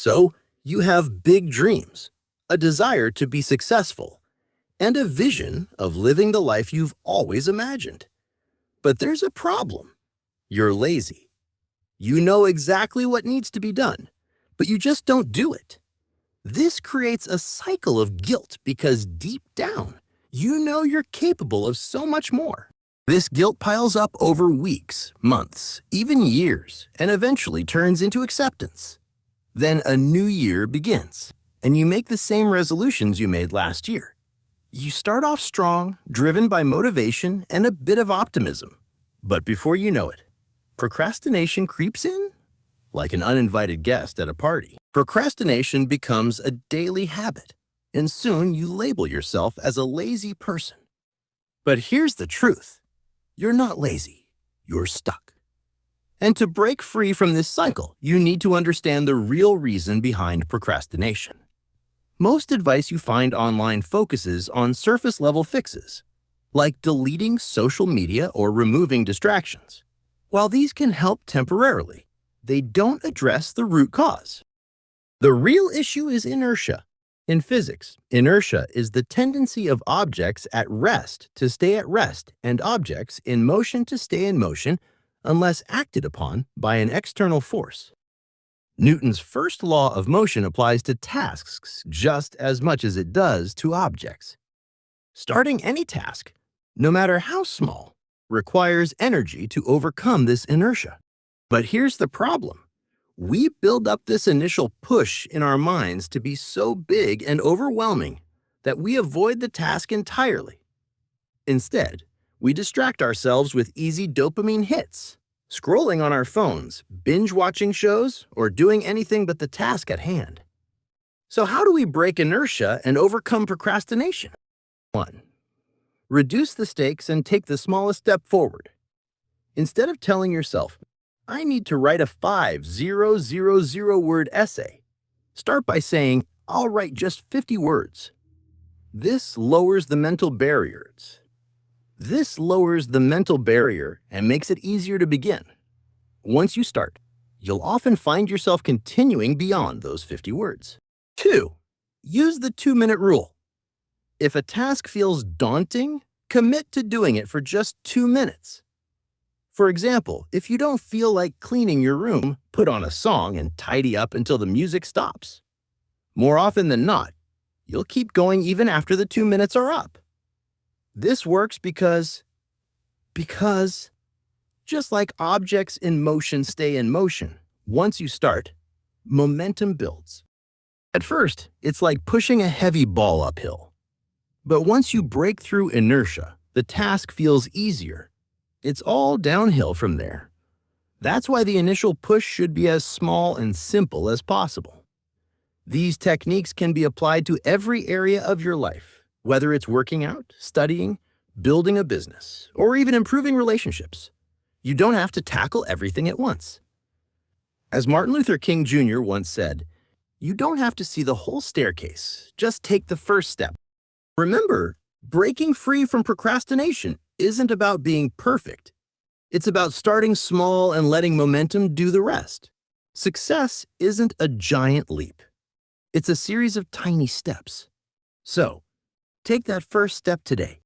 So, you have big dreams, a desire to be successful, and a vision of living the life you've always imagined. But there's a problem. You're lazy. You know exactly what needs to be done, but you just don't do it. This creates a cycle of guilt because deep down, you know you're capable of so much more. This guilt piles up over weeks, months, even years, and eventually turns into acceptance. Then a new year begins, and you make the same resolutions you made last year. You start off strong, driven by motivation and a bit of optimism. But before you know it, procrastination creeps in like an uninvited guest at a party. Procrastination becomes a daily habit, and soon you label yourself as a lazy person. But here's the truth. You're not lazy. You're stuck. And to break free from this cycle, you need to understand the real reason behind procrastination. Most advice you find online focuses on surface-level fixes, like deleting social media or removing distractions. While these can help temporarily, they don't address the root cause. The real issue is inertia. In physics, inertia is the tendency of objects at rest to stay at rest and objects in motion to stay in motion unless acted upon by an external force. Newton's first law of motion applies to tasks just as much as it does to objects. Starting any task, no matter how small, requires energy to overcome this inertia. But here's the problem. We build up this initial push in our minds to be so big and overwhelming that we avoid the task entirely. Instead, we distract ourselves with easy dopamine hits, scrolling on our phones, binge-watching shows, or doing anything but the task at hand. So how do we break inertia and overcome procrastination? 1. Reduce the stakes and take the smallest step forward. Instead of telling yourself, I need to write a 5,000-word essay, start by saying, I'll write just 50 words. This lowers the mental barrier and makes it easier to begin. Once you start, you'll often find yourself continuing beyond those 50 words. 2. Use the 2-minute rule. If a task feels daunting, commit to doing it for just 2 minutes. For example, if you don't feel like cleaning your room, put on a song and tidy up until the music stops. More often than not, you'll keep going even after the 2 minutes are up. This works because just like objects in motion stay in motion, once you start, momentum builds. At first, it's like pushing a heavy ball uphill. But once you break through inertia, the task feels easier. It's all downhill from there. That's why the initial push should be as small and simple as possible. These techniques can be applied to every area of your life, whether it's working out, studying, building a business, or even improving relationships. You don't have to tackle everything at once. As Martin Luther King Jr. once said, you don't have to see the whole staircase, just take the first step. Remember, breaking free from procrastination isn't about being perfect. It's about starting small and letting momentum do the rest. Success isn't a giant leap. It's a series of tiny steps. So, take that first step today.